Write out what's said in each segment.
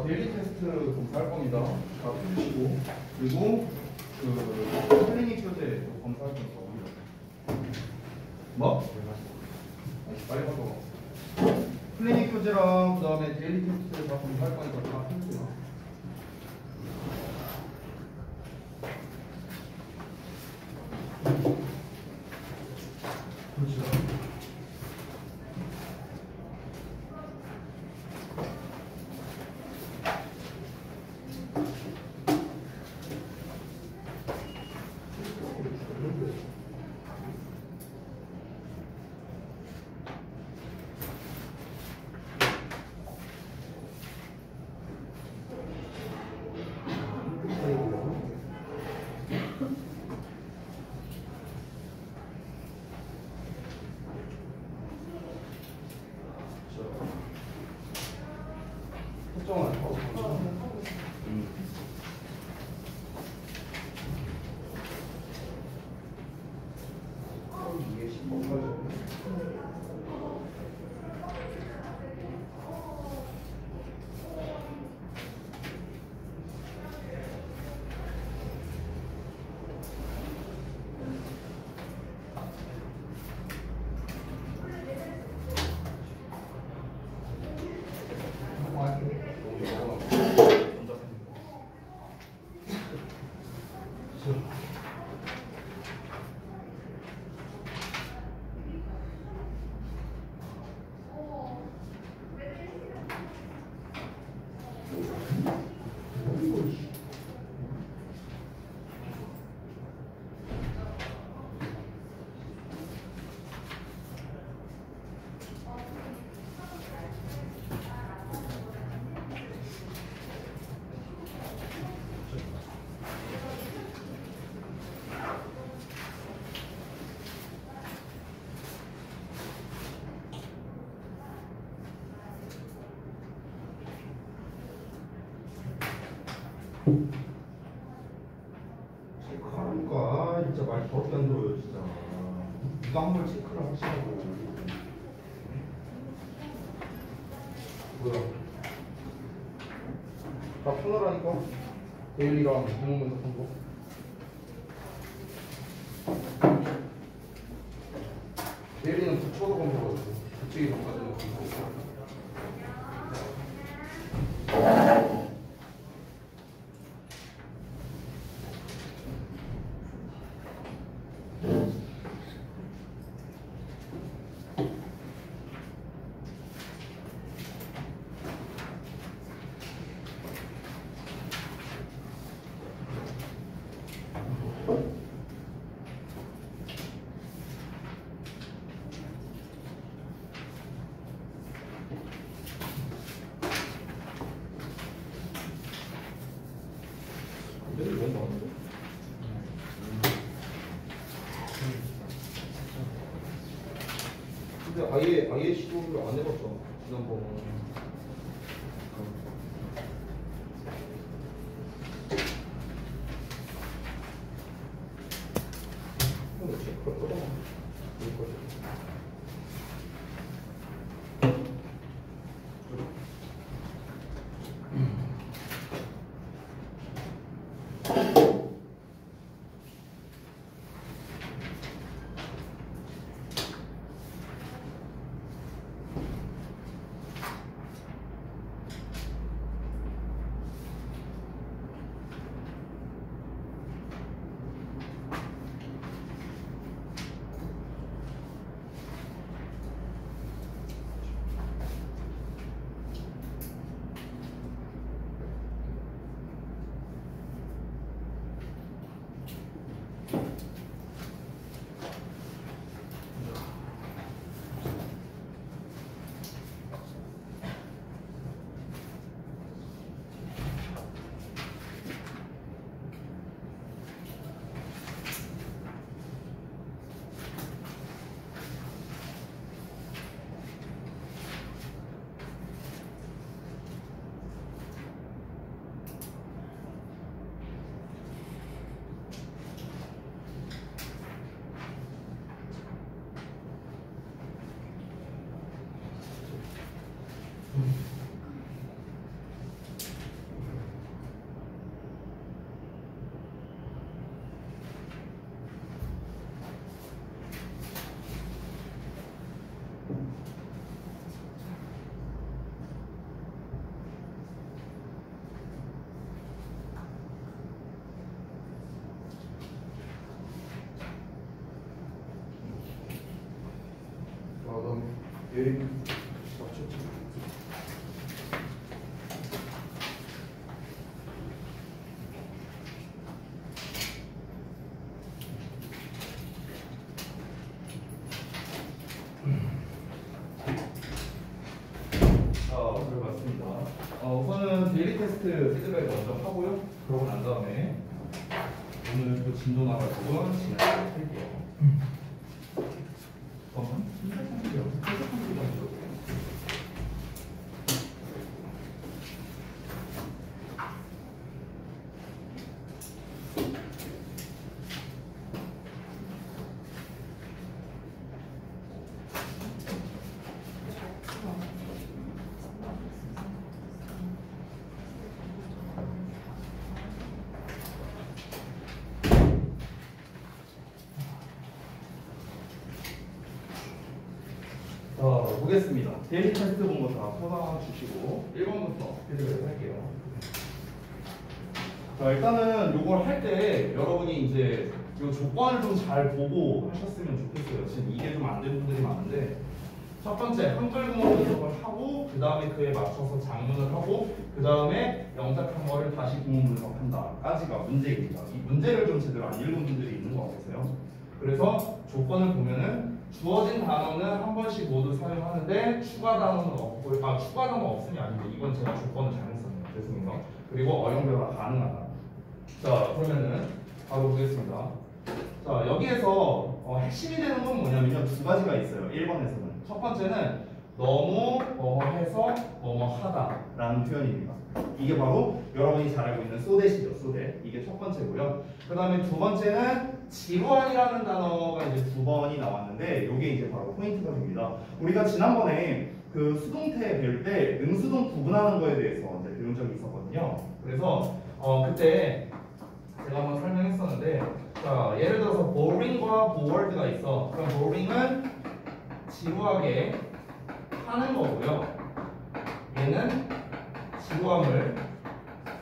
데일리 테스트 검사할 겁니다. 다 펴주시고. 그리고 그 클리닉 교재 검사할 겁니다. 뭐? 아니, 빨리 가서. 클리닉 교재랑 그 다음에 데일리 테스트 다 검사할 거니까 다 펴주세요. 체크하니까 진짜 말이 더럽게 안 들어요 진짜. 이거 한번 체크를 하시라고. 뭐야? 다 푸느라니까. 데일리랑 공문면서 푼 거. 데일리는 붙여서 검사거든요. 붙이기 전까지는 본 거. 근데 아예 시도를 안 해봤죠 지난번. 체크를 떠봐. 잘 봤습니다. 우선은 데일리 테스트 피드백 먼저 하고요. 그러고 난 다음에 오늘 또 진도 나가지고 진행하도록 할게요. 보겠습니다. 데일리 테스트 본 거 다 쏟아 주시고 1번부터 피드백 할게요. 자, 일단은 요걸 할 때 여러분이 이제 요 조건을 좀 잘 보고 하셨으면 좋겠어요. 지금 이게 좀 안 된 분들이 많은데, 첫 번째 한글 구문 분석을 하고 그 다음에 그에 맞춰서 작문을 하고 그 다음에 영작한 거를 다시 구문 분석한다까지가 문제입니다. 이 문제를 좀 제대로 안 읽은 분들이 있는 것 같아서요. 그래서 조건을 보면은 주어진 단어는 한 번씩 모두 사용하는데 추가 단어는 없고, 추가 단어 없음이 아닌데 이건 제가 조건을 잘못 썼네요. 죄송해요. 그리고 어용배가 가능하다. 자, 그러면은 바로 보겠습니다. 자, 여기에서 핵심이 되는 건 뭐냐면요, 두 가지가 있어요. 1번에서는 첫 번째는 너무 뭐해서 뭐하다 라는 표현입니다. 이게 바로 여러분이 잘 알고 있는 소댓이죠. 소댓. 이게 첫 번째고요. 그 다음에 두 번째는 지루한이라는 단어가 이제 두 번이 나왔는데 이게 이제 바로 포인트가 됩니다. 우리가 지난번에 그 수동태 배울 때 능수동 구분하는 거에 대해서 이제 배운 적이 있었거든요. 그래서 그때 제가 한번 설명했었는데, 자, 예를 들어서 boring과 bored가 있어. 그럼 boring은 지루하게 하는 거고요. 얘는 지루함을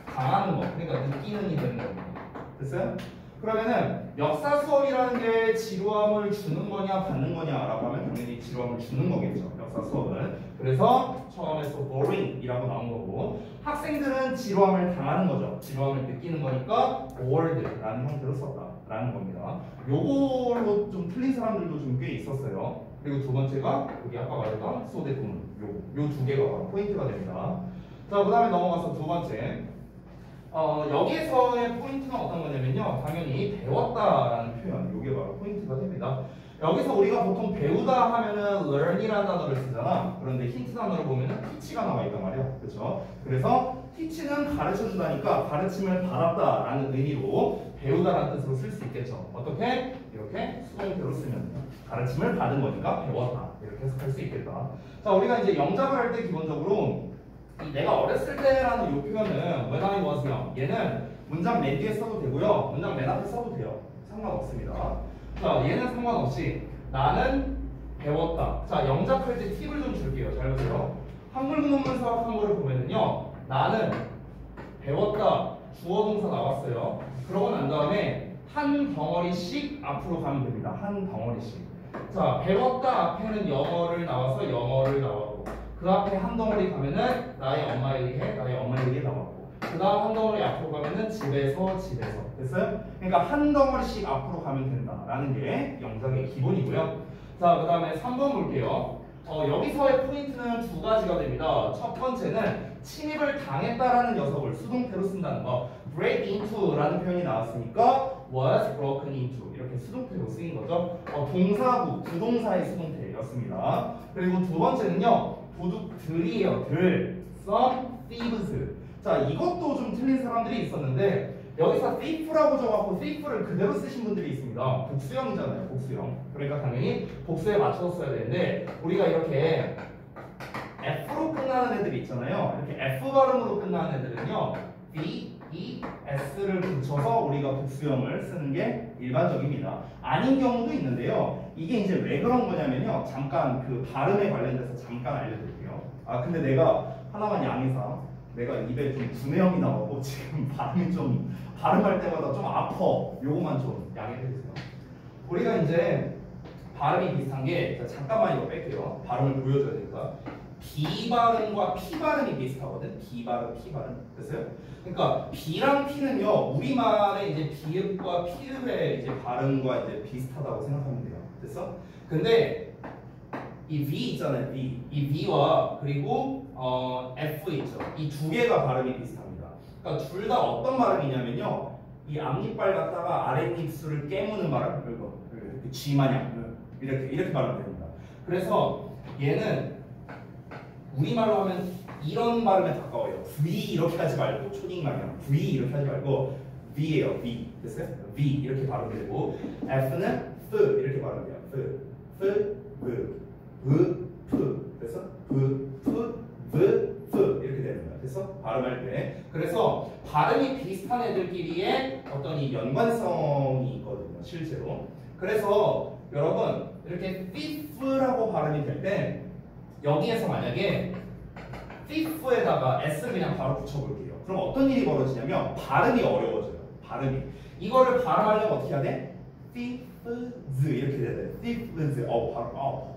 당하는 거, 그러니까 느끼는이 되는 겁니다. 됐어요? 그러면은 역사 수업이라는 게 지루함을 주는 거냐 받는 거냐라고 하면 당연히 지루함을 주는 거겠죠. 역사 수업은. 그래서 처음에 so boring이라고 나온 거고, 학생들은 지루함을 당하는 거죠. 지루함을 느끼는 거니까 bored라는 형태로 썼다라는 겁니다. 요걸로 좀 틀린 사람들도 좀 꽤 있었어요. 그리고 두 번째가 여기 아까 말했던 소대 구문, 요 두 개가 바로 포인트가 됩니다. 자, 그 다음에 넘어가서 두 번째. 여기에서의 포인트는 어떤 거냐면요, 당연히 배웠다라는 표현, 이게 바로 포인트가 됩니다. 여기서 우리가 보통 배우다 하면은 learn이라는 단어를 쓰잖아. 그런데 힌트 단어를 보면은 teach가 나와 있단 말이야. 그렇죠? 그래서 teach는 가르쳐 준다니까 가르침을 받았다라는 의미로 배우다라는 뜻으로 쓸 수 있겠죠. 어떻게? 이렇게 수동태로 쓰면 가르침을 받은 거니까 배웠다. 이렇게 해석할 수 있겠다. 자, 우리가 이제 영작을 할 때 기본적으로 이 내가 어렸을 때라는 이 표현은 when I was young, 얘는 문장 맨 뒤에 써도 되고요, 문장 맨 앞에 써도 돼요. 상관없습니다. 자, 얘는 상관없이 나는 배웠다. 자, 영작할 때 팁을 좀 줄게요. 잘 보세요. 한글 구문 분석한 거를 보면은요, 나는 배웠다, 주어 동사 나왔어요. 그러고 난 다음에 한 덩어리씩 앞으로 가면 됩니다. 한 덩어리씩. 자, 배웠다 앞에는 영어를 나와서 영어를 나왔고, 그 앞에 한 덩어리 가면은 나의 엄마에게 나왔고, 그 다음 한 덩어리 앞으로 가면은 집에서. 됐어요? 그러니까 한 덩어리씩 앞으로 가면 된다라는 게 영작의 기본이고요. 자, 그 다음에 3번 볼게요. 여기서의 포인트는 두 가지가 됩니다. 첫 번째는 침입을 당했다라는 녀석을 수동태로 쓴다는 거. break into라는 표현이 나왔으니까 was broken into 이렇게 수동태로 쓰인 거죠. 동사구, 부동사의 수동태였습니다. 그리고 두 번째는요, 도둑들이에요. some thieves. 자, 이것도 좀 틀린 사람들이 있었는데 여기서 thief라고 적어갖고 thief를 그대로 쓰신 분들이 있습니다. 복수형이잖아요. 복수형. 그러니까 당연히 복수에 맞춰서 써야 되는데 우리가 이렇게 F로 끝나는 애들이 있잖아요. 이렇게 F 발음으로 끝나는 애들은요, B, E, S를 붙여서 우리가 복수형을 쓰는 게 일반적입니다. 아닌 경우도 있는데요. 이게 이제 왜 그런 거냐면요, 잠깐 그 발음에 관련돼서 잠깐 알려드릴게요. 근데 내가 하나만 양해사, 내가 입에 좀 구내염이 나오고 지금 발음할 때마다 좀 아파. 요거만 좀 양해해 주세요. 우리가 이제 발음이 비슷한 게 잠깐만 이거 뺄게요. 발음을 보여줘야 되니까. B 발음과 P 발음이 비슷하거든. B 발음, P 발음. 됐어요? 그러니까 B랑 P는요 우리말의 이제 비읍과 피읍의 이제 발음과 이제 비슷하다고 생각하면 돼요. 됐어? 근데 이 V 있잖아요. V. 이 V와 그리고 F 있죠. 이 두 개가 발음이 비슷합니다. 그러니까 둘 다 어떤 발음이냐면요. 이 앞니빨 갖다가 아랫입술을 깨무는 발음. 이거 이렇게 G 마냥 이렇게 발음이 됩니다. 그래서 얘는 우리말로 하면 이런 발음에 가까워요. V 이렇게 하지 말고 초딩 마냥 V 이렇게 하지 말고 V예요. V. 됐어요? V 이렇게 발음이 되고 F는 F 이렇게 발음이 돼요. F, 됐어? 이렇게 되는 거야. 됐어? 발음할 때. 그래서 발음이 비슷한 애들끼리의 어떤 이 연관성이 있거든요. 실제로. 그래서 여러분 이렇게 thief라고 발음이 될 때 여기에서 만약에 thief에다가 s를 그냥 바로 붙여볼게요. 그럼 어떤 일이 벌어지냐면 발음이 어려워져요. 발음이. 이거를 발음하려면 어떻게 해야 돼? thieves 이렇게 돼야 돼. thieves. 발음.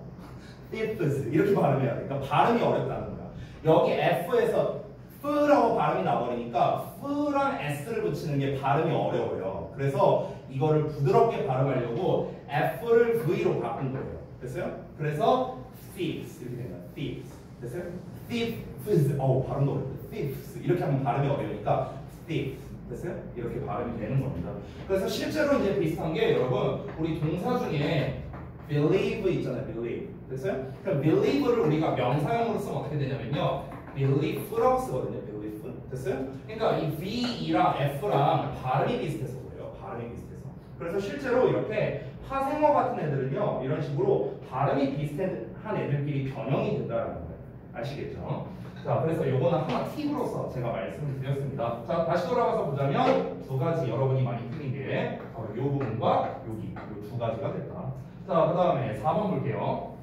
thieves 이렇게 발음해야 돼. 그러니까 발음이 어렵다는 거야. 여기 F에서 F라고 발음이 나버리니까 F랑 S를 붙이는 게 발음이 어려워요. 그래서 이거를 부드럽게 발음하려고 F를 V로 바꾼 거예요. 됐어요? 그래서 thieves 이렇게 됩니다. thieves. 됐어요? thieves. 발음도 어렵다. thieves. 이렇게 하면 발음이 어려우니까 thieves. 됐어요? 이렇게 발음이 되는 겁니다. 그래서 실제로 이제 비슷한 게 여러분 우리 동사 중에 believe 있잖아요. believe. 됐어요? 그럼 believe를 우리가 명사형으로 쓰면 어떻게 되냐면요. believe라고 쓰거든요. believe. 됐어요? 그러니까 이 V랑 F랑 발음이 비슷해서 그래요. 발음이 비슷해서. 그래서 실제로 이렇게 파생어 같은 애들은요. 이런 식으로 발음이 비슷한 애들끼리 변형이 된다는 거예요. 아시겠죠? 자, 그래서 요거는 하나 팁으로서 제가 말씀을 드렸습니다. 자, 다시 돌아가서 보자면 두 가지 여러분이 많이 틀린 게 바로 요 부분과 여기 요 두 가지가 됐다. 자, 그 다음에 4번 볼게요.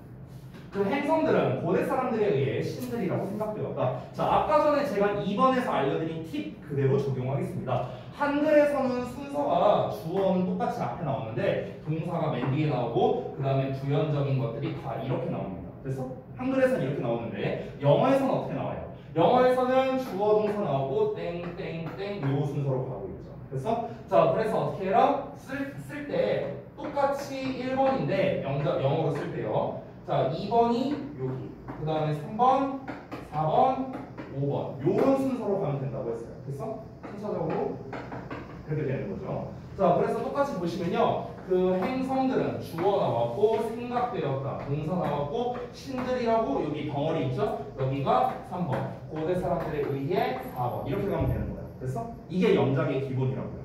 그 행성들은 고대 사람들에 의해 신들이라고 생각되었다. 자, 아까 전에 제가 2번에서 알려드린 팁 그대로 적용하겠습니다. 한글에서는 순서가 주어는 똑같이 앞에 나오는데 동사가 맨 뒤에 나오고 그 다음에 부연적인 것들이 다 이렇게 나옵니다. 그래서 한글에서는 이렇게 나오는데 영어에서는 어떻게 나와요? 영어에서는 주어 동사 나오고 땡땡땡 요 순서로 가고 있죠. 그래서 자, 그래서 어떻게 해라? 쓸 때 똑같이 1번인데 영어로 쓸 때요. 자, 2번이 여기, 그 다음에 3번, 4번, 5번 요런 순서로 가면 된다고 했어요. 그래서 순서적으로 그렇게 되는 거죠. 자, 그래서 똑같이 보시면요. 그 행성들은 주어 나왔고 생각되었다, 동사 나왔고 신들이라고 여기 덩어리 있죠? 여기가 3번, 고대 사람들에 의해 4번 이렇게 가면 되는 거예요. 그래서 이게 영작의 기본이라고요.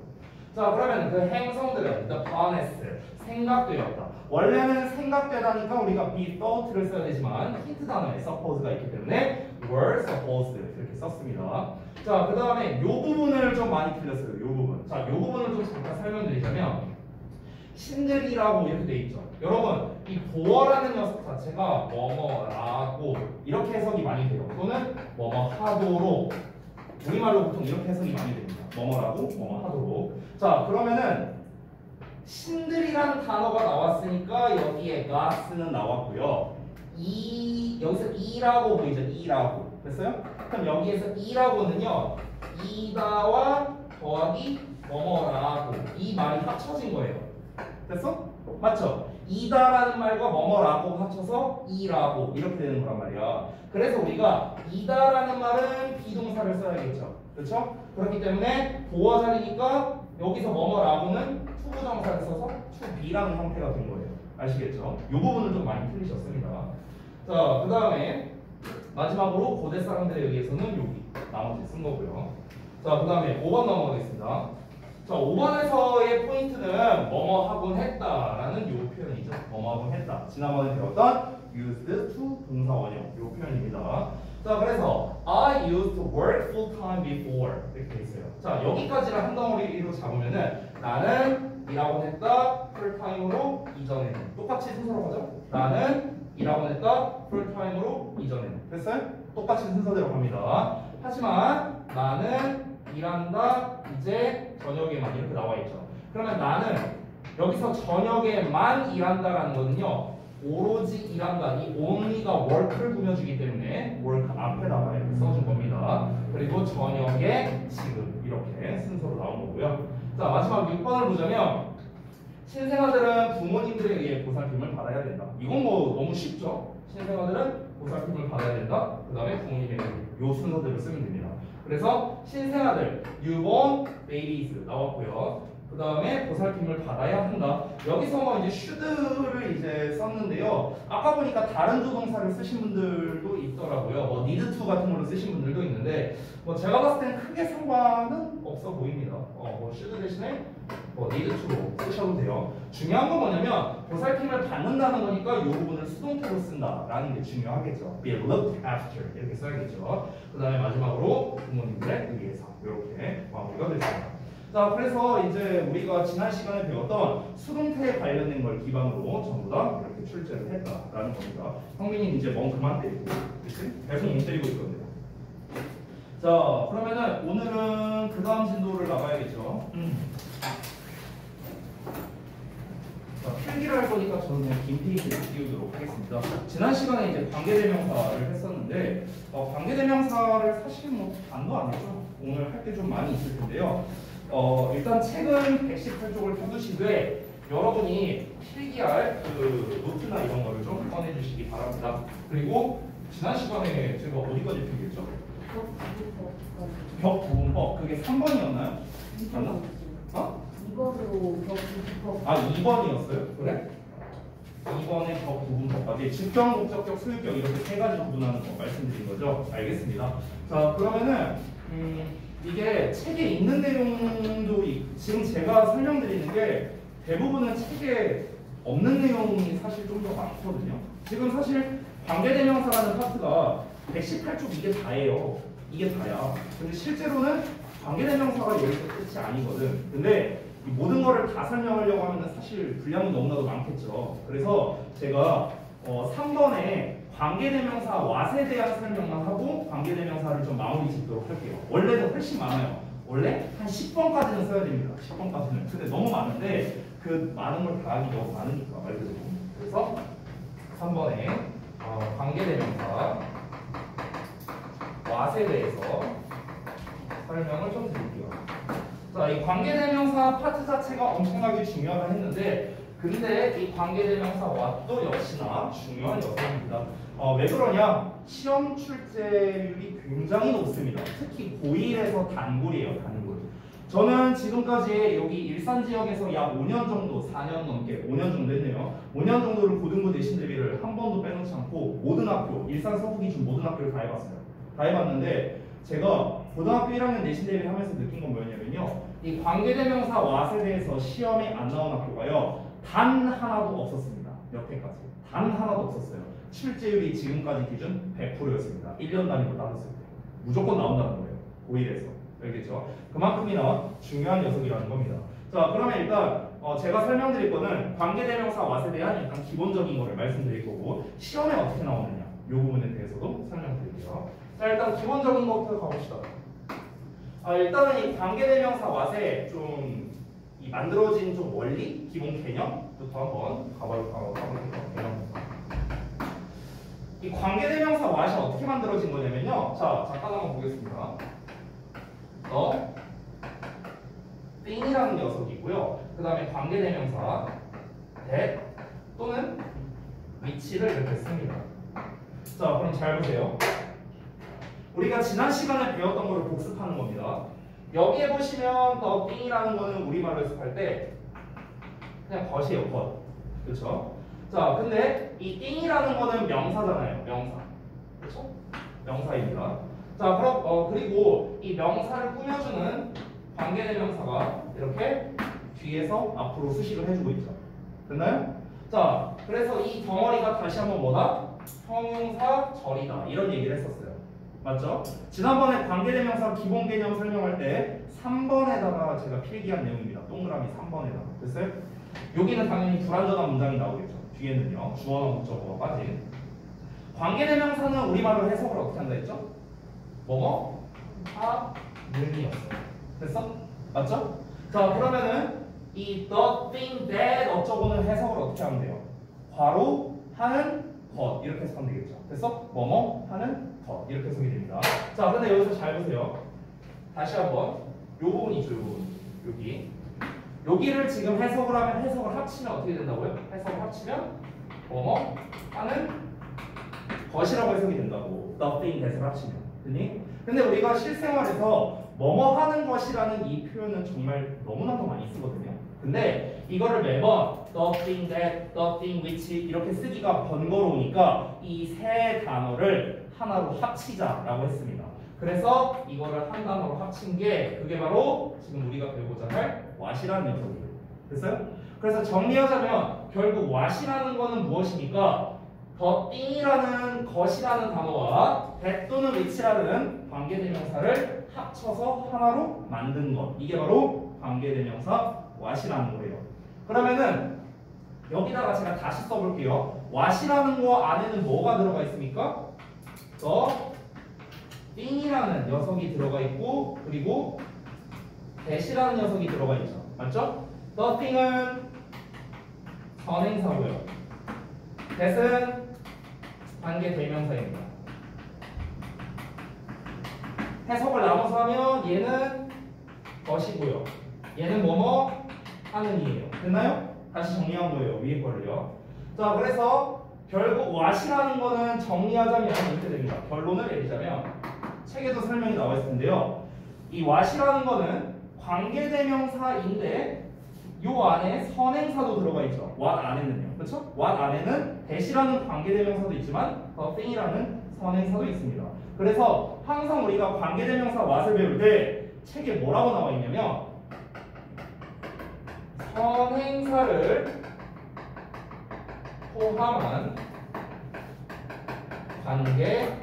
자, 그러면 그 행성들은 the planets 생각되었다. 원래는 생각되다니까 우리가 be thought를 써야 되지만 힌트 단어에 suppose가 있기 때문에 were supposed 이렇게 썼습니다. 자, 그 다음에 요 부분을 좀 많이 틀렸어요. 요 부분. 자, 요 부분을 좀 잠깐 설명드리자면 신들이라고 이렇게 돼 있죠. 여러분, 이 보어라는 녀석 자체가 뭐뭐라고 이렇게 해석이 많이 돼요. 또는 뭐뭐 하도록 우리말로 보통 이렇게 해석이 많이 됩니다. 뭐뭐라고 뭐뭐 하도록. 자, 그러면은 신들이라는 단어가 나왔으니까 여기에 god는 나왔고요. 여기서 이라고 보이죠? 이라고. 됐어요? 그럼 여기에서 이라고는요. 이다와 더하기 뭐뭐라고 이 말이 합쳐진 거예요. 됐어? 맞죠? 이다라는 말과 뭐뭐라고 합쳐서 이라고 이렇게 되는 거란 말이야. 그래서 우리가 이다라는 말은 비동사를 써야겠죠. 그렇죠? 그렇기 때문에 보어 자리니까 여기서 뭐뭐라고는 투부정사를 써서 to be라는 형태가 된 거예요. 아시겠죠? 이 부분을 좀 많이 틀리셨습니다. 자, 그 다음에 마지막으로 고대 사람들에 의해서는 여기 나머지 쓴 거고요. 자, 그 다음에 5번 넘어가겠습니다. 자, 5번에서의 포인트는 뭐뭐 하곤 했다라는 요 표현이죠. 뭐뭐 하곤 했다. 지난번에 배웠던 used to 동사 원형 요 표현입니다. 자, 그래서 I used to work full time before 이렇게 돼 있어요. 자, 여기까지를 한 덩어리로 잡으면은 나는 일하곤 했다 full time으로 이전에는 똑같이 순서로 가죠. 나는 일하곤 했다 full time으로 이전에는 됐어요? 똑같이 순서대로 갑니다. 하지만 나는 일한다 이제 저녁에만 이렇게 나와 있죠. 그러면 나는 여기서 저녁에만 일한다라는 거는요. 오로지 일한다. 이 only가 work를 꾸며주기 때문에 work 앞에다가 이렇게 써준 겁니다. 그리고 저녁에 지금 이렇게 순서로 나온 거고요. 자, 마지막 6번을 보자면 신생아들은 부모님들에 의해 보살핌을 받아야 된다. 이건 뭐 너무 쉽죠? 신생아들은 보살핌을 받아야 된다. 그 다음에 부모님에게 요 순서대로 쓰면 됩니다. 그래서 신생아들, newborn babies 나왔고요. 그 다음에 보살핌을 받아야 한다. 여기서 뭐 이제 should를 이제 썼는데요. 아까 보니까 다른 조동사를 쓰신 분들도 있더라고요. 뭐 need to 같은 걸로 쓰신 분들도 있는데, 뭐 제가 봤을 땐 크게 상관은 없어 보입니다. 뭐 should 대신에 뭐 need to로 쓰셔도 돼요. 중요한 건 뭐냐면 보살핌을 받는다는 거니까 이 부분을 수동태로 쓴다라는 게 중요하겠죠. be looked after 이렇게 써야겠죠. 그 다음에 마지막으로 부모님들에 의해서 이렇게 마무리가 됐습니다. 자, 그래서 이제 우리가 지난 시간에 배웠던 수동태에 관련된 걸 기반으로 전부 다 이렇게 출제를 했다라는 겁니다. 형민이 이제 멍 그만 때리고, 그치? 계속 멍 때리고 있거든요. 자, 그러면은 오늘은 그 다음 진도를 나가야겠죠. 자, 필기를 할 거니까 저는 그냥 긴 페이지를 띄우도록 하겠습니다. 지난 시간에 이제 관계대명사를 했었는데, 관계대명사를 사실 뭐 안도 안 했죠. 오늘 할 게 좀 많이 있을 텐데요. 일단 책은 118쪽을 펴두시되 여러분이 필기할 그 노트나 이런 거를 좀 꺼내주시기 바랍니다. 그리고 지난 시간에 제가 어디까지 필기했죠? 격부분법. 그게 3번이었나요? 맞나? 어? 2번으로 격부분법. 아, 2번이었어요? 그래? 2번의 격부분법까지 직경, 목적격, 소유격 이렇게 세 가지 구분하는 거 말씀드린 거죠? 알겠습니다. 자, 그러면은 이게 책에 있는 내용도 지금 제가 설명드리는 게 대부분은 책에 없는 내용이 사실 좀 더 많거든요. 지금 사실 관계대명사라는 파트가 118쪽 이게 다예요. 이게 다야. 근데 실제로는 관계대명사가 여기서 끝이 아니거든. 근데 이 모든 거를 다 설명하려고 하면 사실 분량이 너무나도 많겠죠. 그래서 제가 3번에 관계대명사 what에 대한 설명만 하고 관계대명사를 좀 마무리 짓도록 할게요. 원래도 훨씬 많아요. 원래 한 10번까지는 써야 됩니다. 10번까지는. 근데 너무 많은데 그 많은 걸 다 하기 너무 많으니까 말 그대로. 그래서 3번에 관계대명사 what에 대해서 설명을 좀 드릴게요. 자, 이 관계대명사 파트 자체가 엄청나게 중요하다 했는데 근데 이 관계대명사 what도 역시나 중요한 요소입니다. 왜 그러냐? 시험 출제율이 굉장히 높습니다. 특히 고1에서 단골이에요, 단골. 저는 지금까지 여기 일산 지역에서 약 5년 정도, 4년 넘게, 5년 정도 했네요. 5년 정도를 고등부 내신 대비를 한 번도 빼놓지 않고 모든 학교, 일산 서부 기준 모든 학교를 다 해봤어요. 다 해봤는데 제가 고등학교 1학년 내신 대비를 하면서 느낀 건 뭐였냐면요. 이 관계대명사 what에 대해서 시험에 안 나온 학교가요. 단 하나도 없었습니다. 여태까지. 단 하나도 없었어요. 출제율이 지금까지 기준 100%였습니다. 1년 단위로 따졌을 때. 무조건 나온다는 거예요. 고1에서. 알겠죠? 그만큼이나 중요한 녀석이라는 겁니다. 자, 그러면 일단 제가 설명드릴 거는 관계대명사 what에 대한 일단 기본적인 거를 말씀드릴 거고 시험에 어떻게 나오느냐 이 부분에 대해서도 설명드릴게요. 자, 일단 기본적인 것부터 가봅시다. 일단은 이 관계대명사 what에 좀 이 만들어진 좀 원리, 기본 개념부터 한번 가볼게요. 개념. 이 관계대명사 what이 어떻게 만들어진 거냐면요. 자, 잠깐 한번 보겠습니다. 너, thing이라는 녀석이고요. 그 다음에 관계대명사 that 또는 which를 이렇게 씁니다. 자, 그럼 잘 보세요. 우리가 지난 시간에 배웠던 거를 복습하는 겁니다. 여기에 보시면 the thing이라는 거는 우리말로 해석할 때 그냥 것이에요, 것. 그렇죠? 자, 근데 이 thing이라는 거는 명사잖아요, 명사. 그렇죠? 명사입니다. 자, 그럼 그리고 이 명사를 꾸며주는 관계대명사가 이렇게 뒤에서 앞으로 수식을 해주고 있죠. 됐나요? 자, 그래서 이 덩어리가 다시 한번 뭐다? 형용사 절이다 이런 얘기를 했었어요. 맞죠? 지난번에 관계대명사 기본 개념 설명할 때 3번에다가 제가 필기한 내용입니다. 동그라미 3번에다가. 됐어요? 여기는 당연히 불완전한 문장이 나오겠죠. 뒤에는요. 주어나 목적어가 빠진. 관계대명사는 우리말로 해석을 어떻게 한다 했죠? 뭐뭐? 하, 는이었어요. 됐어? 맞죠? 자, 그러면은 이 the thing that 어쩌고는 해석을 어떻게 하면 돼요? 괄호 하는 것 이렇게 해석하면 되겠죠. 그래서 뭐뭐 하는 것 이렇게 해석이 됩니다. 자, 근데 여기서 잘 보세요. 다시 한번 요 부분이 있죠. 요 부분. 여기를 지금 해석을 하면 해석을 합치면 어떻게 된다고요? 해석을 합치면 뭐뭐 하는 것이라고 해석이 된다고. the thing that을 합치면. 그니? 근데 우리가 실생활에서 뭐뭐 하는 것이라는 이 표현은 정말 너무나도 많이 쓰거든요. 근데 이거를 매번 the thing that, the thing which 이렇게 쓰기가 번거로우니까 이 세 단어를 하나로 합치자라고 했습니다. 그래서 이거를 한 단어로 합친 게 그게 바로 지금 우리가 배우고자 할 what이라는 녀석이에요. 됐어요? 그래서 정리하자면 결국 what이라는 거는 무엇입니까? the thing이라는 것이라는 단어와 that 또는 which라는 관계대명사를 합쳐서 하나로 만든 것. 이게 바로 관계대명사 what이라는 거예요. 그러면은 여기다가 제가 다시 써볼게요. what이라는 거 안에는 뭐가 들어가 있습니까? the thing이라는 녀석이 들어가 있고 그리고 that이라는 녀석이 들어가 있죠. 맞죠? the thing은 선행사고요. that은 관계대명사입니다. 해석을 나눠서 하면 얘는 것이고요. 얘는 뭐뭐 하는 이에요. 됐나요? 다시 정리한 거예요. 위에 거를요. 자, 그래서 결국 what이라는 거는 정리하자면 이렇게 됩니다. 결론을 내리자면 책에도 설명이 나와 있을 텐데요. 이 what이라는 거는 관계대명사인데 요 안에 선행사도 들어가 있죠. what 안에는요. 그렇죠? what 안에는 that이라는 관계대명사도 있지만 the thing이라는 선행사도 있습니다. 그래서 항상 우리가 관계대명사 what을 배울 때 책에 뭐라고 나와 있냐면 선행사를 포함한 관계대명사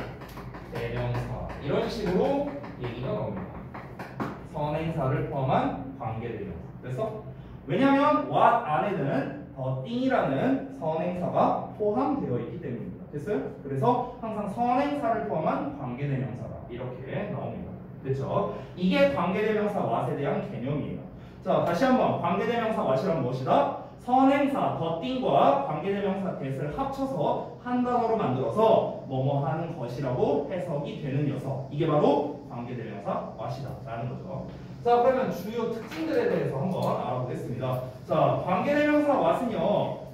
이런 식으로 얘기가 나옵니다. 선행사를 포함한 관계대명사. 그래서 왜냐하면 what 안에는 the thing이라는 선행사가 포함되어 있기 때문입니다. 됐어요? 그래서 항상 선행사를 포함한 관계대명사가 이렇게 나옵니다. 됐죠? 이게 관계대명사 what에 대한 개념이에요. 자, 다시 한번 관계대명사 what이란 무엇이다? 선행사 the thing과 관계대명사 that을 합쳐서 한 단어로 만들어서 뭐뭐 하는 것이라고 해석이 되는 녀석. 이게 바로 관계대명사 what이다 라는 거죠. 자, 그러면 주요 특징들에 대해서 한번 알아보겠습니다. 자, 관계대명사 what은요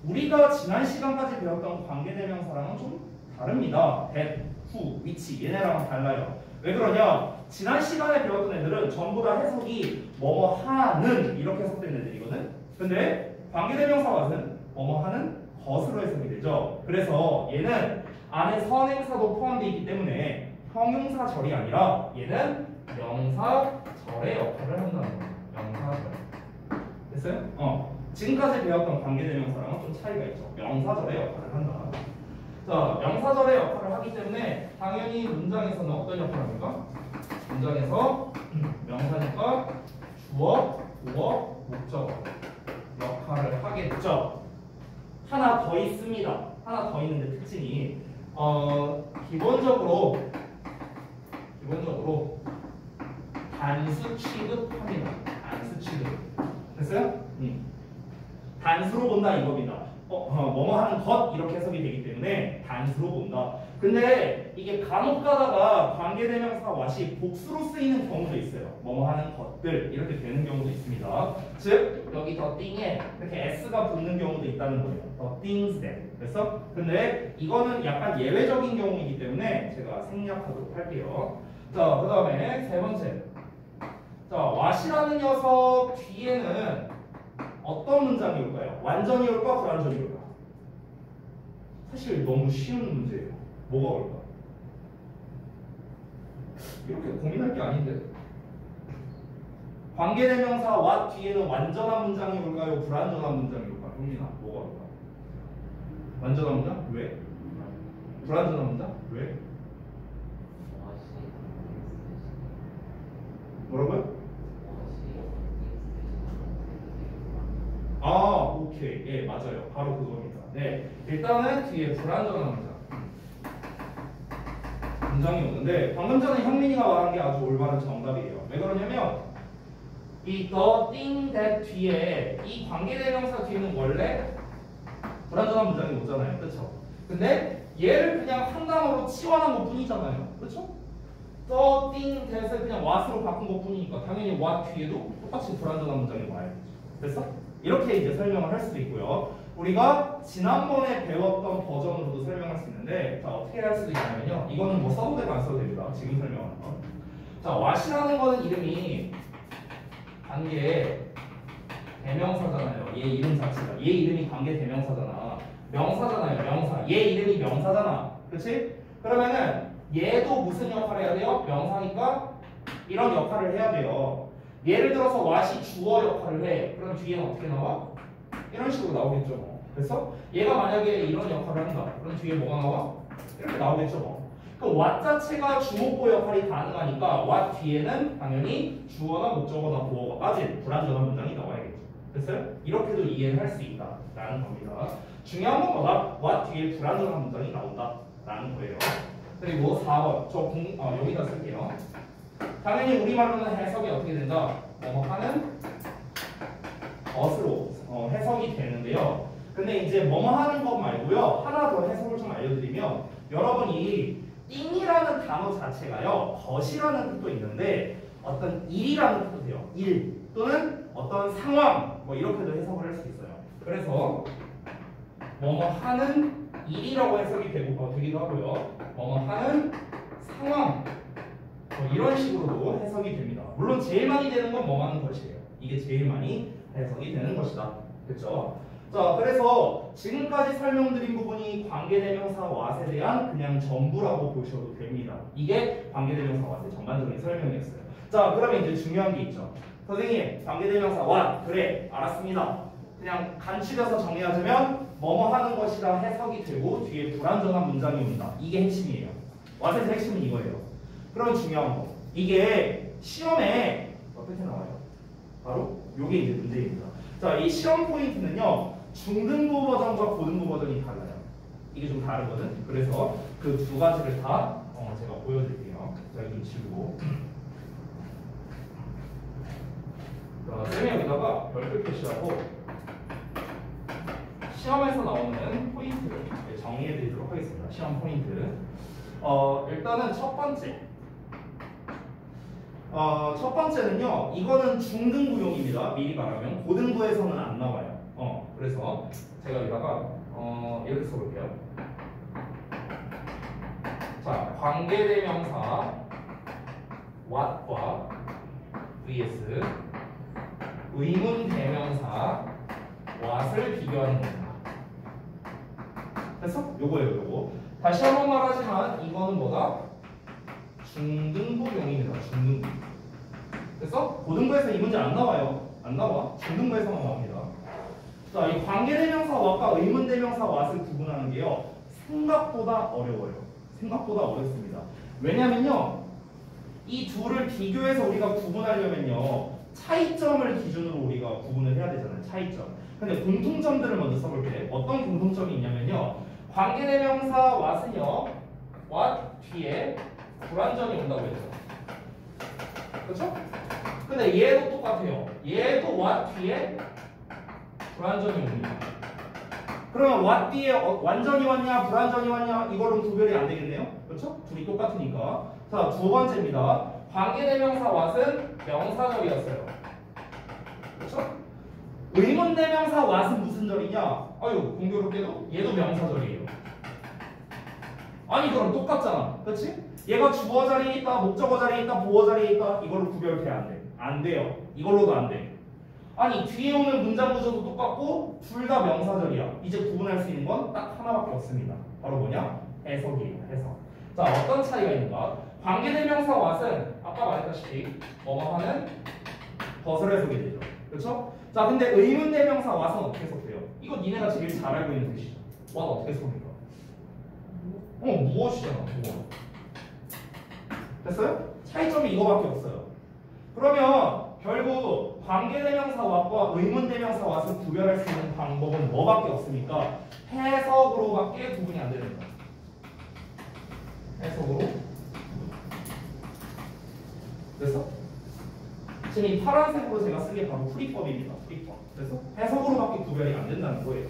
우리가 지난 시간까지 배웠던 관계대명사랑은 좀 다릅니다. that, who, which 얘네랑은 달라요. 왜 그러냐? 지난 시간에 배웠던 애들은 전부 다 해석이 뭐뭐 하는 이렇게 해석된 애들이거든. 근데 관계대명사 what은 뭐뭐 하는 것으로 해석이 되죠. 그래서 얘는 안에 선행사도 포함되어 있기 때문에 형용사절이 아니라 얘는 명사절의 역할을 한다는 거예요. 명사절. 됐어요? 지금까지 배웠던 관계대명사랑은 좀 차이가 있죠. 명사절의 역할을 한다. 자, 명사절의 역할을 하기 때문에 당연히 문장에서는 어떤 역할을 합니까? 문장에서 명사니까 주어, 보어, 목적어 역할을 하겠죠. 하나 더 있습니다. 하나 더 있는데 특징이 기본적으로 단수 취급합니다. 단수 취급. 됐어요? 단수로 본다 이겁니다. 뭐뭐 하는 것 이렇게 해석이 되기 때문에 단수로 본다. 근데 이게 간혹 가다가 관계대명사 what이 복수로 쓰이는 경우도 있어요. 뭐뭐 하는 것들 이렇게 되는 경우도 있습니다. 즉 여기 the thing에 이렇게 s가 붙는 경우도 있다는 거예요. the things that. 그래서 근데 이거는 약간 예외적인 경우이기 때문에 제가 생략하도록 할게요. 자, 그 다음에 세 번째. 자, what이라는 녀석 뒤에는 어떤 문장이 올까요? 완전히 올까? 불완전히 올까? 사실 너무 쉬운 문제예요. 뭐가 올까? 이렇게 고민할 게 아닌데. 관계대명사 what 뒤에는 완전한 문장이 올까요? 불완전한 문장이 올까요? 형민아, 뭐가 올까? 완전한 문장? 왜? 불완전한 문장? 왜? 뭐라고요? 아, 오케이. 예, 맞아요. 바로 그겁니다. 네. 일단은 뒤에 불완전한 문장이 오는데 방금 전에 형민이가 말한 게 아주 올바른 정답이에요. 왜 그러냐면 이 the thing that 뒤에 이 관계대명사 뒤에는 원래 불완전한 문장이 오잖아요. 그렇죠? 근데 얘를 그냥 한 단어로 치환한 것 뿐이잖아요. 그렇죠? the thing that을 그냥 what으로 바꾼 것 뿐이니까 당연히 what 뒤에도 똑같이 불완전한 문장이 와야겠죠. 됐어? 이렇게 이제 설명을 할 수도 있고요. 우리가 지난번에 배웠던 버전으로도 설명할 수 있는데 자 어떻게 할 수도 있냐면요. 이거는 뭐 써도 되고 안 써도 됩니다. 지금 설명하는 거. 자 what이라는 거는 이름이 관계 대명사잖아요. 얘 이름 자체가 얘 이름이 관계 대명사잖아. 명사잖아요. 명사. 얘 이름이 명사잖아. 그렇지? 그러면은 얘도 무슨 역할을 해야 돼요? 명사니까 이런 역할을 해야 돼요. 예를 들어서 what이 주어 역할을 해. 그럼 뒤에는 어떻게 나와? 이런 식으로 나오겠죠. 뭐. 그래서 얘가 만약에 이런 역할을 한다. 그럼 뒤에 뭐가 나와? 이렇게 나오겠죠. 뭐. 그 what 자체가 주목보 역할이 가능하니까 what 뒤에는 당연히 주어나 목적어나 보어가 빠진 불완전한 문장이 나와야겠죠. 됐어요? 이렇게도 이해를 할 수 있다라는 겁니다. 중요한 건 뭐다? what 뒤에 불완전한 문장이 나온다라는 거예요. 그리고 4번 여기다 쓸게요. 당연히 우리말로는 해석이 어떻게 된다? 뭐뭐 하는 것으로 해석이 되는데요. 근데 이제 뭐뭐 하는 것 말고요. 하나 더 해석을 좀 알려드리면 여러분이 띵이라는 단어 자체가요. 것이라는 뜻도 있는데 어떤 일이라는 뜻도 돼요. 일 또는 어떤 상황 뭐 이렇게도 해석을 할 수 있어요. 그래서 뭐뭐 하는 일이라고 해석이 되기도 하고요. 뭐뭐 하는 상황 뭐 이런 식으로도 해석이 됩니다. 물론 제일 많이 되는 건 뭐 하는 것이에요. 이게 제일 많이 해석이 되는 것이다. 그렇죠? 자, 그래서 지금까지 설명드린 부분이 관계대명사 what에 대한 그냥 전부라고 보셔도 됩니다. 이게 관계대명사 what의 전반적인 설명이었어요. 자, 그러면 이제 중요한 게 있죠. 선생님, 관계대명사 what 그래 알았습니다. 그냥 간추려서 정리하자면 뭐뭐 하는 것이라 해석이 되고 뒤에 불완전한 문장이 온다. 이게 핵심이에요. what의 핵심은 이거예요. 그럼 중요한 거. 이게 시험에 어떻게 나와요? 바로 요게 이제 문제입니다. 자, 이 시험 포인트는요. 중등부 버전과 고등부 버전이 달라요. 이게 좀 다르거든. 그래서 그 두 가지를 다 제가 보여드릴게요. 자, 이거 좀 지우고. 자, 쌤이 여기다가 별표 표시하고 시험에서 나오는 포인트를 정리해드리도록 하겠습니다. 시험 포인트. 일단은 첫 번째는요. 이거는 중등부용입니다. 미리 말하면 고등부에서는 안 나와요. 그래서 제가 여기다가 이렇게 써볼게요. 자, 관계대명사 what과 vs 의문대명사 what을 비교하는 겁니다. 됐어? 요거예요, 요거. 다시 한번 말하지만 이거는 뭐다? 중등부용입니다. 중등부. 됐어? 고등부에서 이 문제 안 나와요. 안 나와. 중등부에서만 나옵니다. 자, 이 관계대명사 what과 의문대명사 what을 구분하는 게요. 생각보다 어려워요. 생각보다 어렵습니다. 왜냐면요. 이 둘을 비교해서 우리가 구분하려면요. 차이점을 기준으로 우리가 구분을 해야 되잖아요. 차이점. 근데 공통점들을 먼저 써볼게요. 어떤 공통점이 있냐면요. 관계대명사 what은요. what 뒤에 불완전이 온다고 했죠. 그렇죠? 근데 얘도 똑같아요. 얘도 what 뒤에 불완전이 옵니다. 그러면 what 뒤에 완전히 왔냐 불완전히 왔냐 이걸로 구별이 안 되겠네요. 그렇죠? 둘이 똑같으니까. 자, 두 번째입니다. 관계대명사 what은 명사절이었어요. 그렇죠? 의문대명사 what은 무슨 절이냐? 아유, 공교롭게도 얘도 명사절이에요. 아니, 그럼 똑같잖아. 그렇지? 얘가 주어 자리에 있다, 목적어 자리에 있다, 보어 자리에 있다. 이걸로 구별돼 안 돼. 안 돼요. 이걸로도 안 돼. 아니, 뒤에 오는 문장 구조도 똑같고 둘 다 명사절이야. 이제 구분할 수 있는 건 딱 하나밖에 없습니다. 바로 뭐냐? 해석이에요. 해석. 자, 어떤 차이가 있는가? 관계대명사 what은 아까 말했다시피 뭐뭐 하는 것을 해석이 되죠. 그렇죠? 자, 근데 의문대명사 what은 어떻게 해석돼요? 이거 니네가 제일 잘 알고 있는 뜻이죠. what 어떻게 해석합니까? 무엇이잖아. 무엇. 됐어요? 차이점이 이거밖에 없어요. 그러면 결국 관계대명사 what과 의문대명사 what을 구별할 수 있는 방법은 뭐밖에 없습니까? 해석으로밖에 구분이 안 되는 거야. 해석으로. 됐어? 지금 이 파란색으로 제가 쓴 게 바로 풀이법입니다. 풀이법. 그래서 해석으로밖에 구별이 안 된다는 거예요.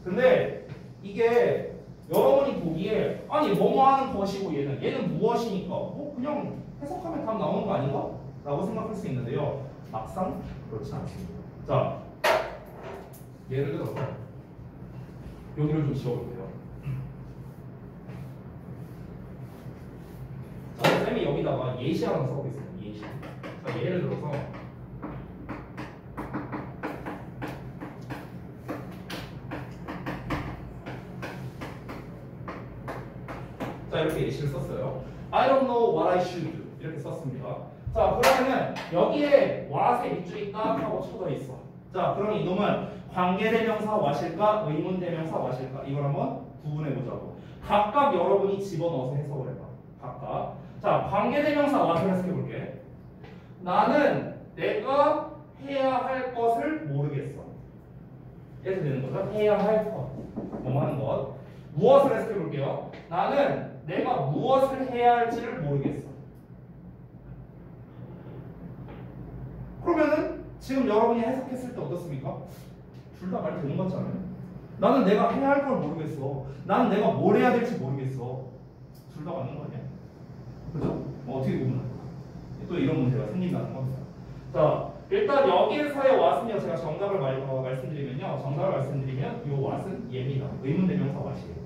근데 이게 여러분이 보기에 아니 뭐뭐 하는 것이고 얘는 무엇이니까 뭐 그냥 해석하면 답 나오는 거 아닌가? 라고 생각할 수 있는데요. 막상 그렇지 않습니다. 자, 예를 들어서 여기를 좀 지워볼게요. 자, 쌤이 여기다가 예시 하나 써보겠습니다. 예시. 자, 예를 들어서 자, 이렇게 예시를 썼어요. I don't know what I should do. 이렇게 썼습니다. 자, 그러면은 여기에 what의 밑줄이 딱 하고 쳐져 있어. 자, 그럼 이놈은 관계대명사 what일까? 의문대명사 what일까? 이걸 한번 구분해보자고. 각각 여러분이 집어넣어서 해석을 해봐. 각각. 자, 관계대명사 what을 해석해볼게. 나는 내가 해야 할 것을 모르겠어. 이렇게 되는 거죠. 해야 할 것. 뭐 하는 것. 무엇을 해석해볼게요. 나는 내가 무엇을 해야 할지를 모르겠어. 그러면은 지금 여러분이 해석했을 때 어떻습니까? 둘 다 말 되는 것 같지 않아요? 나는 내가 해야 할 걸 모르겠어. 나는 내가 뭘 해야 될지 모르겠어. 둘 다 맞는 거 아니야? 그죠? 어떻게 구분할까? 또 이런 문제가 생긴다는 겁니다. 자, 일단 여기에서의 what은요, 제가 정답을 말씀드리면요, 요 what은 예입니다. 의문대명사 what이에요.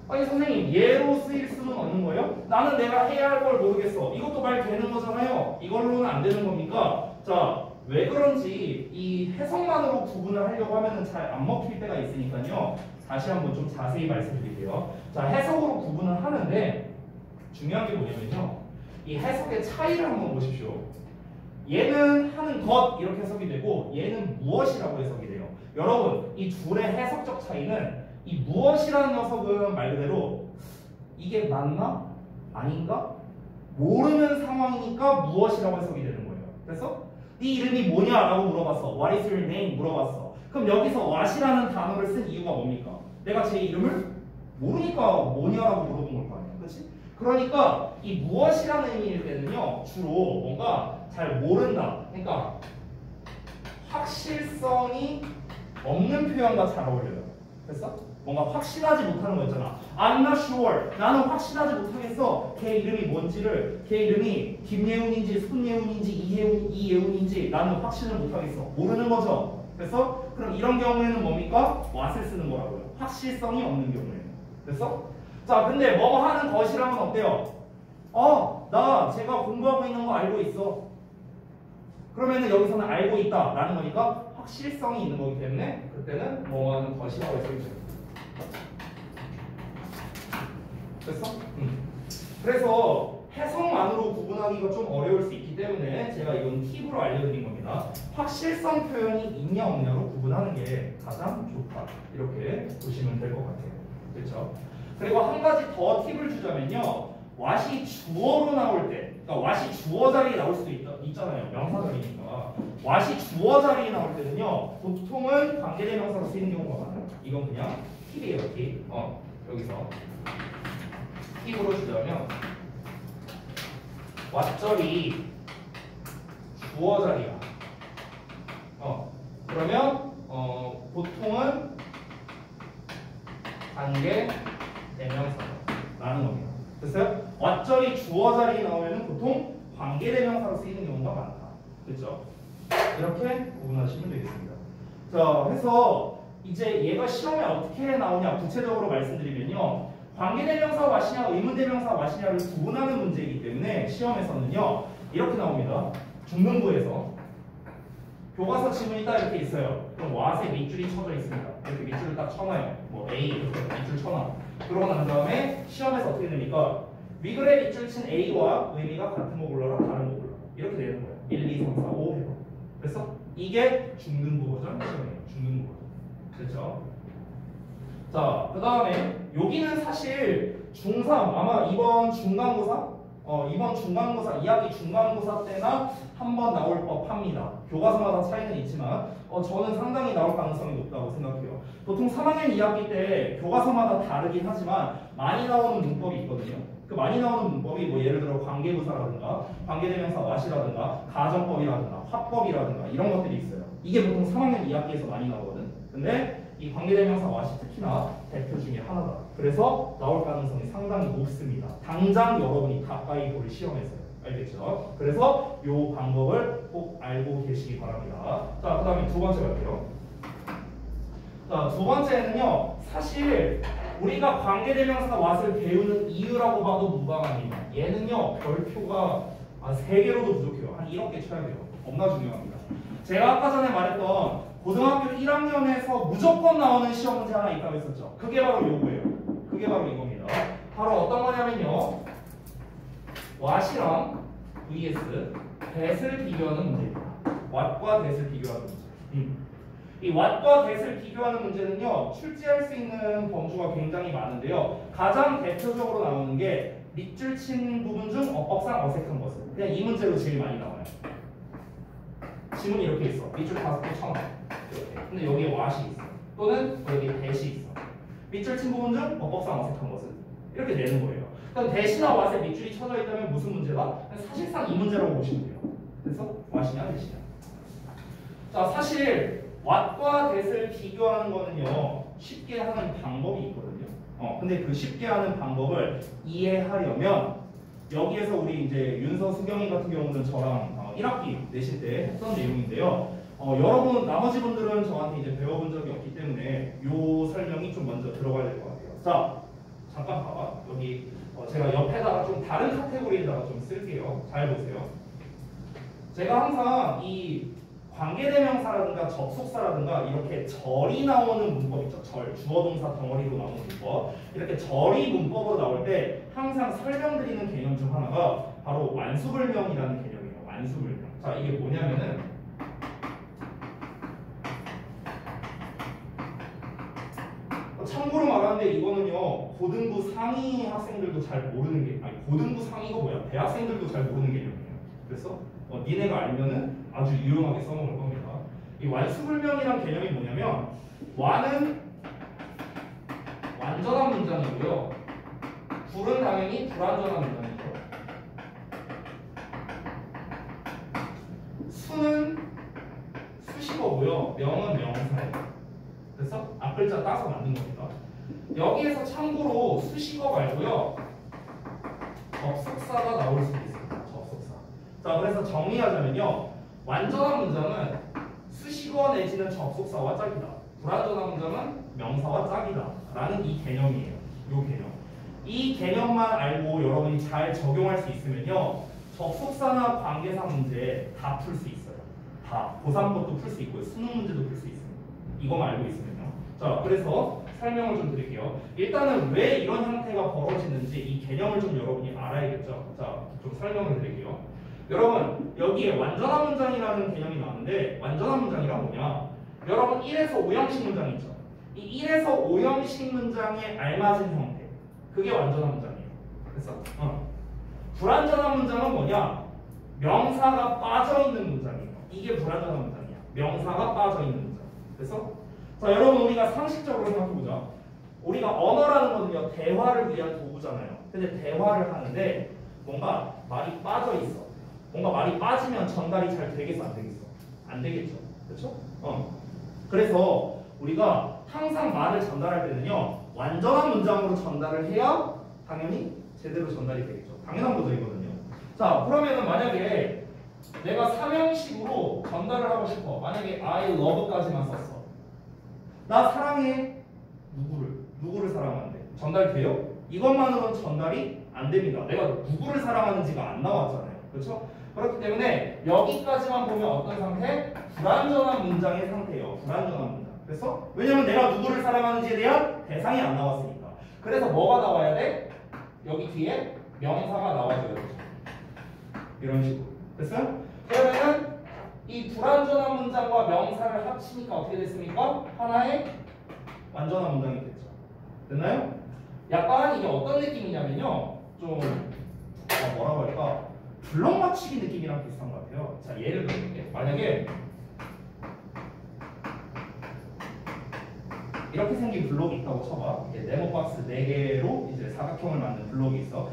아니 선생님, 예로 쓰일 수는 없는 거예요? 나는 내가 해야 할 걸 모르겠어. 이것도 말 되는 거잖아요. 이걸로는 안 되는 겁니까? 자, 왜 그런지 이 해석만으로 구분을 하려고 하면은 잘 안 먹힐 때가 있으니까요. 다시 한번 좀 자세히 말씀드릴게요. 자, 해석으로 구분을 하는데 중요한 게 뭐냐면요. 이 해석의 차이를 한번 보십시오. 얘는 하는 것 이렇게 해석이 되고 얘는 무엇이라고 해석이 돼요. 여러분, 이 둘의 해석적 차이는 이 무엇이라는 녀석은 말 그대로 이게 맞나? 아닌가? 모르는 상황이니까 무엇이라고 해석이 되는 거예요. 그래서 네 이름이 뭐냐라고 물어봤어. What is your name? 물어봤어. 그럼 여기서 what이라는 단어를 쓴 이유가 뭡니까? 내가 제 이름을 모르니까 뭐냐라고 물어본 걸 거 아니야. 그렇지? 그러니까 이 무엇이라는 의미일 때는요. 주로 뭔가 잘 모른다. 그러니까 확실성이 없는 표현과 잘 어울려요. 됐어? 뭔가 확실하지 못하는 거 있잖아. I'm not sure. 나는 확실하지 못하겠어. 걔 이름이 뭔지를, 걔 이름이 김예훈인지 손예훈인지 이예훈인지 나는 확신을 못하겠어. 모르는 거죠. 그래서 그럼 이런 경우에는 뭡니까? what을 쓰는 거라고요. 확실성이 없는 경우에는. 됐어? 자, 근데 뭐 하는 것이라면 어때요? 나 제가 공부하고 있는 거 알고 있어. 그러면은 여기서는 알고 있다 라는 거니까 확실성이 있는 거기 때문에 그때는 뭐 하는 것이라고 해서 됐어? 그래서 해석만으로 구분하기가 좀 어려울 수 있기 때문에 제가 이건 팁으로 알려드린 겁니다. 확실성 표현이 있냐 없냐로 구분하는 게 가장 좋다. 이렇게 보시면 될 것 같아요. 그렇죠? 그리고 한 가지 더 팁을 주자면요. what이 주어로 나올 때, 그러니까 what이 주어 자리에 나올 수도 있잖아요. 명사 자리니까. what이 주어 자리에 나올 때는요. 보통은 관계대명사로 쓰이는 경우가 많아요. 이건 그냥 팁이에요. 팁. 여기서 팁으로 주자면 what절이 주어 자리야. 그러면 보통은 관계 대명사라는 겁니다. 됐어요? what절이 주어 자리에 나오면 보통 관계 대명사로 쓰이는 경우가 많다. 그렇죠? 이렇게 구분하시면 되겠습니다. 자, 해서 이제 얘가 시험에 어떻게 나오냐 구체적으로 말씀드리면요. 관계대명사 what이냐 의문대명사 what이냐를 구분하는 문제이기 때문에 시험에서는요. 이렇게 나옵니다. 중등부에서 교과서 지문이 딱 이렇게 있어요. 그럼 what에 밑줄이 쳐져 있습니다. 이렇게 밑줄을 딱 쳐놔요. 뭐 A 이렇게 밑줄 쳐놔. 그러고 난 다음에 시험에서 어떻게 됩니까? 위글에 밑줄 친 A와 의미가 같은 거 골라라 다른 거 골라라. 이렇게 되는 거예요. 1, 2, 3, 4, 5 해봐. 그래서 이게 중등부 버전 시험이에요. 중등부 버전. 그렇죠? 자, 그 다음에 여기는 사실 중3 아마 이번 중간고사 2학기 중간고사 때나 한번 나올 법합니다. 교과서마다 차이는 있지만 저는 상당히 나올 가능성이 높다고 생각해요. 보통 3학년 2학기 때 교과서마다 다르긴 하지만 많이 나오는 문법이 있거든요. 그 많이 나오는 문법이 뭐 예를 들어 관계부사라든가 관계대명사 what이라든가 가정법이라든가 화법이라든가 이런 것들이 있어요. 이게 보통 3학년 2학기에서 많이 나오거든. 근데 이 관계대명사 what이 특히나 대표 중에 하나다. 그래서 나올 가능성이 상당히 높습니다. 당장 여러분이 가까이 볼 시험에서요. 알겠죠? 그래서 이 방법을 꼭 알고 계시기 바랍니다. 자, 그 다음에 두 번째 갈게요. 자, 두 번째는요. 사실 우리가 관계대명사 what을 배우는 이유라고 봐도 무방합니다. 얘는요. 별표가 3개로도 부족해요. 한 1억 개 쳐야 돼요. 겁나 중요합니다. 제가 아까 전에 말했던 고등학교 1학년에서 무조건 나오는 시험 문제 하나 있다고 했었죠. 그게 바로 요거예요. 그게 바로 이겁니다. 바로 어떤 거냐면요. what이랑 vs that을 비교하는 문제입니다. what과 that을 비교하는 문제. 이 what과 that을 비교하는 문제는요. 출제할 수 있는 범주가 굉장히 많은데요. 가장 대표적으로 나오는 게 밑줄 친 부분 중 어법상 어색한 것은. 그냥 이 문제로 제일 많이 나와요. 지문이 이렇게 있어. 밑줄 5개 쳐놔. 이렇게. 근데 여기에 what이 있어. 또는 여기 that이 있어. 밑줄 친 부분 중 어법상 어색한 것은. 이렇게 내는 거예요. 그럼 that이나 what에 밑줄이 쳐져 있다면 무슨 문제다? 사실상 이 문제라고 보시면 돼요. 그래서 what이냐 that이냐. 자, 사실 what과 that을 비교하는 거는요. 쉽게 하는 방법이 있거든요. 근데 그 쉽게 하는 방법을 이해하려면 여기에서 우리 이제 윤서 수경이 같은 경우는 저랑 1학기 내실 때 했던 내용인데요. 여러분 나머지 분들은 저한테 이제 배워본 적이 없기 때문에 요 설명이 좀 먼저 들어가야 될 것 같아요. 자, 잠깐 봐봐. 여기 제가 옆에다가 좀 다른 카테고리에다가 좀 쓸게요. 잘 보세요. 제가 항상 이 관계대명사라든가 접속사라든가 이렇게 절이 나오는 문법 있죠. 절, 주어동사 덩어리로 나오는 문법. 이렇게 절이 문법으로 나올 때 항상 설명드리는 개념 중 하나가 바로 완수불명이라는 개념이에요. 완수불명. 자, 이게 뭐냐면은 참고로 말하는데 이거는요. 고등부 상위 학생들도 잘 모르는 게 아니 고등부 상위가 뭐야? 대학생들도 잘 모르는 개념이에요. 그래서 니네가 알면은 아주 유용하게 써먹을 겁니다. 이 완수불명이란 개념이 뭐냐면 완은 완전한 문장이고요. 불은 당연히 불완전한 문장이죠. 수는 수식어고요. 명은 명사예요. 그래서 앞글자 따서 만든 겁니다. 여기에서 참고로 수식어 말고요. 접속사가 나올 수도 있습니다. 접속사. 자, 그래서 정리하자면요. 완전한 문장은 수식어 내지는 접속사와 짝이다. 불완전한 문장은 명사와 짝이다. 라는 이 개념이에요. 이 개념. 이 개념만 알고 여러분이 잘 적용할 수 있으면요. 접속사나 관계사 문제 다 풀 수 있어요. 다. 고3것도 풀 수 있고요. 수능 문제도 풀 수 있습니다. 이거만 알고 있으면요. 자, 그래서 설명을 좀 드릴게요. 일단은 왜 이런 형태가 벌어지는지 이 개념을 좀 여러분이 알아야겠죠. 자, 좀 설명을 드릴게요. 여러분, 여기에 완전한 문장이라는 개념이 나왔는데 완전한 문장이란 뭐냐? 여러분 1에서 5형식 문장 있죠. 이 1에서 5형식 문장에 알맞은 형태. 그게 완전한 문장이에요. 그래서 불완전한 문장은 뭐냐? 명사가 빠져있는 문장이에요. 이게 불완전한 문장이야. 명사가 빠져있는 문장. 그래서 자, 여러분 우리가 상식적으로 생각해보자. 우리가 언어라는 거는요. 대화를 위한 도구잖아요. 근데 대화를 하는데 뭔가 말이 빠져있어. 뭔가 말이 빠지면 전달이 잘 되겠어? 안 되겠어? 안 되겠죠. 그렇죠? 그래서 우리가 항상 말을 전달할 때는요. 완전한 문장으로 전달을 해야 당연히 제대로 전달이 되겠죠. 당연한 거죠, 이거는요. 자, 그러면은 만약에 내가 삼형식으로 전달을 하고 싶어. 만약에 I love까지만 썼어. 나 사랑해. 누구를 사랑하는데? 전달돼요? 이것만으로는 전달이 안 됩니다. 내가 누구를 사랑하는지가 안 나왔잖아요. 그렇죠? 그렇기 때문에 여기까지만 보면 어떤 상태? 불완전한 문장의 상태예요. 불완전한 문장. 그래서 왜냐면 내가 누구를 사랑하는지에 대한 대상이 안 나왔으니까. 그래서 뭐가 나와야 돼? 여기 뒤에 명사가 나와줘야 되죠. 이런 식으로. 됐어요? 그러면은 이 불완전한 문장과 명사를 합치니까 어떻게 됐습니까? 하나의 완전한 문장이 됐죠. 됐나요? 약간 이게 어떤 느낌이냐면요. 좀 뭐라고 할까? 블록 맞추기 느낌이랑 비슷한 것 같아요. 자, 예를 들어볼게요. 만약에 이렇게 생긴 블록이 있다고 쳐봐. 이렇게 네모박스 4개로 이제 사각형을 만든 블록이 있어.